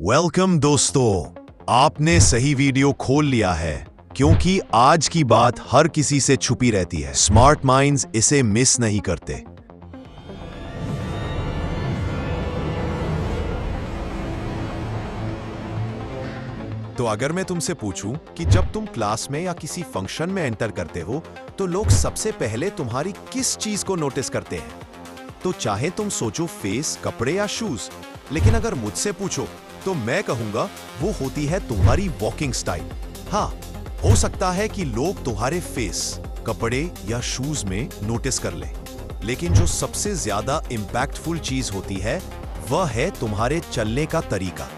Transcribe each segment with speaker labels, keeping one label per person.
Speaker 1: Welcome दोस्तों, आपने सही वीडियो खोल लिया है क्योंकि आज की बात हर किसी से छुपी रहती है। स्मार्ट माइंड्स इसे मिस नहीं करते। तो अगर मैं तुमसे पूछूं कि जब तुम क्लास में या किसी फंक्शन में एंटर करते हो तो लोग सबसे पहले तुम्हारी किस चीज को नोटिस करते हैं, तो चाहे तुम सोचो फेस, कपड़े या शूज, लेकिन अगर मुझसे पूछो तो मैं कहूंगा वो होती है तुम्हारी वॉकिंग स्टाइल। हाँ, हो सकता है कि लोग तुम्हारे फेस, कपड़े या शूज में नोटिस कर ले, लेकिन जो सबसे ज्यादा इंपैक्टफुल चीज होती है वह है तुम्हारे चलने का तरीका,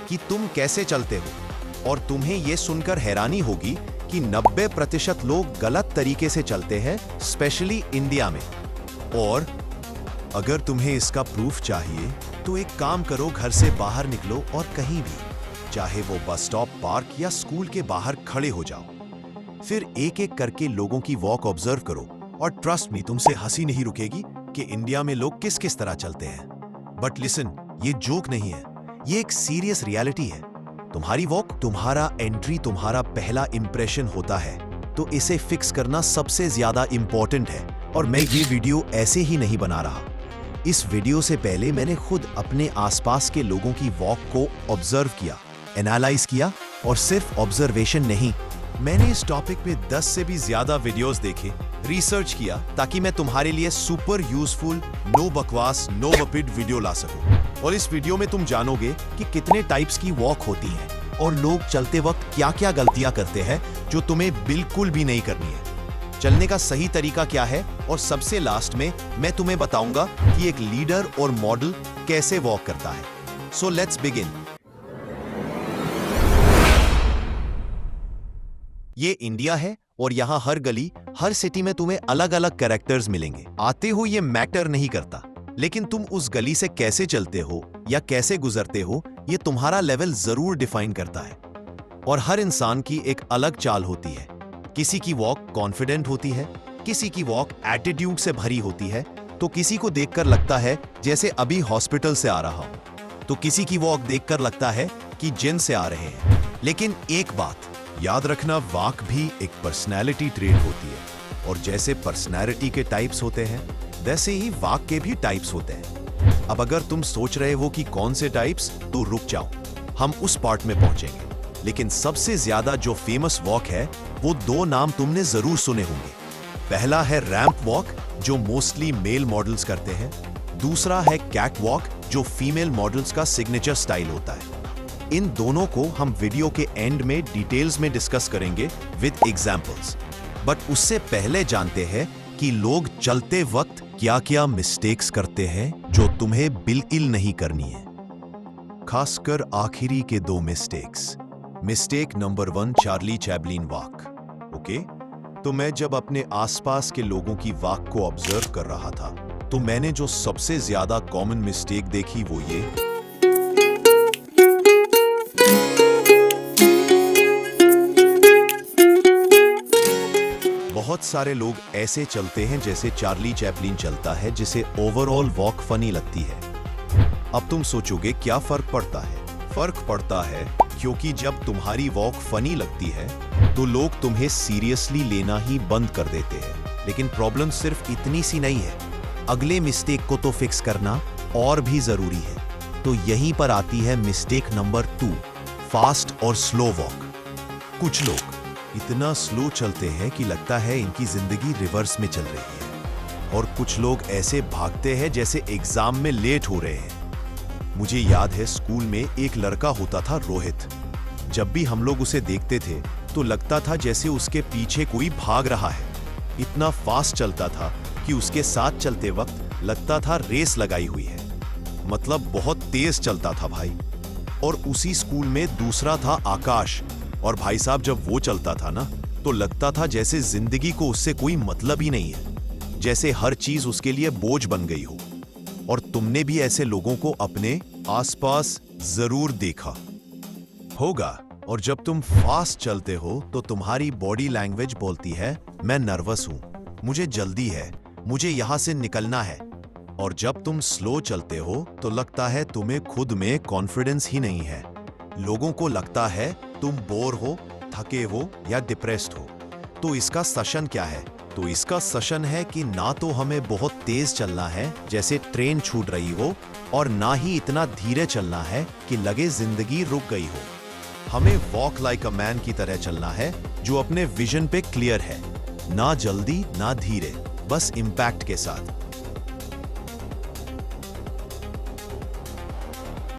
Speaker 1: कि तुम कैसे चलते हो। और तुम्हें यह सुनकर हैरानी होगी कि 90% लोग गलत तरीके से चलते हैं, स्पेशली इंडिया में। और अगर तुम्हें इसका प्रूफ चाहिए तो एक काम करो, घर से बाहर निकलो और कहीं भी, चाहे वो बस स्टॉप, पार्क या स्कूल के बाहर खड़े हो जाओ। फिर एक एक करके लोगों की वॉक ऑब्जर्व करो और ट्रस्ट मी, तुमसे हंसी नहीं रुकेगी कि इंडिया में लोग किस किस तरह चलते हैं। बट लिसन, ये जोक नहीं है, ये एक सीरियस रियलिटी है। तुम्हारी वॉक, तुम्हारा एंट्री, तुम्हारा पहला इंप्रेशन होता है, तो इसे फिक्स करना सबसे ज्यादा इंपॉर्टेंट है। और मैं ये वीडियो ऐसे ही नहीं बना रहा। इस वीडियो से पहले मैंने खुद अपने आसपास के लोगों की वॉक को ऑब्जर्व किया, एनालाइज किया, और सिर्फ ऑब्जर्वेशन नहीं, मैंने इस टॉपिक पे 10 से भी ज्यादा वीडियोस देखे, रिसर्च किया, ताकि मैं तुम्हारे लिए सुपर यूजफुल, नो बकवास, नो बपिड वीडियो ला सकूं। और इस वीडियो में तुम जानोगे कि कितने टाइप्स की वॉक होती हैं और लोग चलते वक्त क्या क्या गलतियां करते हैं जो तुम्हें बिल्कुल भी नहीं करनी है। चलने का सही तरीका क्या है, और सबसे लास्ट में मैं तुम्हें बताऊंगा कि एक लीडर और मॉडल कैसे वॉक करता है। So let's begin. ये इंडिया है और यहां हर गली, हर सिटी में तुम्हें अलग अलग कैरेक्टर्स मिलेंगे। आते हो ये मैटर नहीं करता, लेकिन तुम उस गली से कैसे चलते हो या कैसे गुजरते हो, ये तुम्हारा लेवल जरूर डिफाइन करता है। और हर इंसान की एक अलग चाल होती है। किसी की वॉक कॉन्फिडेंट होती है, किसी की वॉक एटीट्यूड से भरी होती है, तो किसी को देखकर लगता है जैसे अभी हॉस्पिटल से आ रहा हो, तो किसी की वॉक देखकर लगता है कि जिन से आ रहे हैं। लेकिन एक बात याद रखना, वॉक भी एक पर्सनैलिटी ट्रेट होती है, और जैसे पर्सनैलिटी के टाइप्स होते हैं वैसे ही वॉक के भी टाइप्स होते हैं। अब अगर तुम सोच रहे हो कि कौन से टाइप्स, तो रुक जाओ, हम उस पार्ट में पहुंचेंगे। लेकिन सबसे ज्यादा जो फेमस वॉक है वो 2 नाम तुमने जरूर सुने होंगे। पहला है रैंप वॉक, जो मोस्टली मेल मॉडल्स करते हैं। दूसरा है कैट वॉक, जो फीमेल मॉडल्स का सिग्नेचर स्टाइल होता है। इन दोनों को हम वीडियो के एंड में डिटेल्स में डिस्कस करेंगे विद एग्जांपल्स। बट उससे पहले जानते हैं कि लोग चलते वक्त क्या क्या मिस्टेक्स करते हैं जो तुम्हें बिल्कुल नहीं करनी है, खासकर आखिरी के 2 mistakes. Mistake number 1, Charlie Chaplin walk. Okay, तो मैं जब अपने आसपास के लोगों की वॉक को ऑब्जर्व कर रहा था, तो मैंने जो सबसे ज्यादा कॉमन मिस्टेक देखी वो ये। बहुत सारे लोग ऐसे चलते हैं जैसे चार्ली चैपलिन चलता है, जिसे ओवरऑल वॉक फनी लगती है। अब तुम सोचोगे क्या फर्क पड़ता है? फर्क पड़ता है क्योंकि जब तुम्हारी वॉक फनी लगती है तो लोग तुम्हें सीरियसली लेना ही बंद कर देते हैं। लेकिन प्रॉब्लम सिर्फ इतनी सी नहीं है, अगले मिस्टेक को तो फिक्स करना और भी जरूरी है। तो यहीं पर आती है मिस्टेक नंबर 2, फास्ट और स्लो वॉक। कुछ लोग इतना स्लो चलते हैं कि लगता है इनकी जिंदगी रिवर्स में चल रही है, और कुछ लोग ऐसे भागते हैं जैसे एग्जाम में लेट हो रहे हैं। मुझे याद है स्कूल में एक लड़का होता था, रोहित। जब भी हम लोग उसे देखते थे तो लगता था जैसे उसके पीछे कोई भाग रहा है। इतना फास्ट चलता था कि उसके साथ चलते वक्त लगता था रेस लगाई हुई है। मतलब बहुत तेज चलता था भाई। और उसी स्कूल में दूसरा था आकाश, और भाई साहब जब वो चलता था ना, तो लगता था जैसे जिंदगी को उससे कोई मतलब ही नहीं है, जैसे हर चीज उसके लिए बोझ बन गई हो। और तुमने भी ऐसे लोगों को अपने आसपास जरूर देखा होगा। और जब तुम फास्ट चलते हो तो तुम्हारी बॉडी लैंग्वेज बोलती है मैं नर्वस हूं, मुझे जल्दी है, मुझे यहां से निकलना है। और जब तुम स्लो चलते हो तो लगता है तुम्हें खुद में कॉन्फिडेंस ही नहीं है, लोगों को लगता है तुम बोर हो, थके हो या डिप्रेस्ड हो। तो इसका सशन क्या है? तो इसका सशन है कि ना तो हमें बहुत तेज चलना है जैसे ट्रेन छूट रही हो, और ना ही इतना धीरे चलना है कि लगे जिंदगी रुक गई हो। हमें वॉक लाइक अ मैन की तरह चलना है जो अपने विजन पे क्लियर है, ना जल्दी ना धीरे, बस इम्पैक्ट के साथ।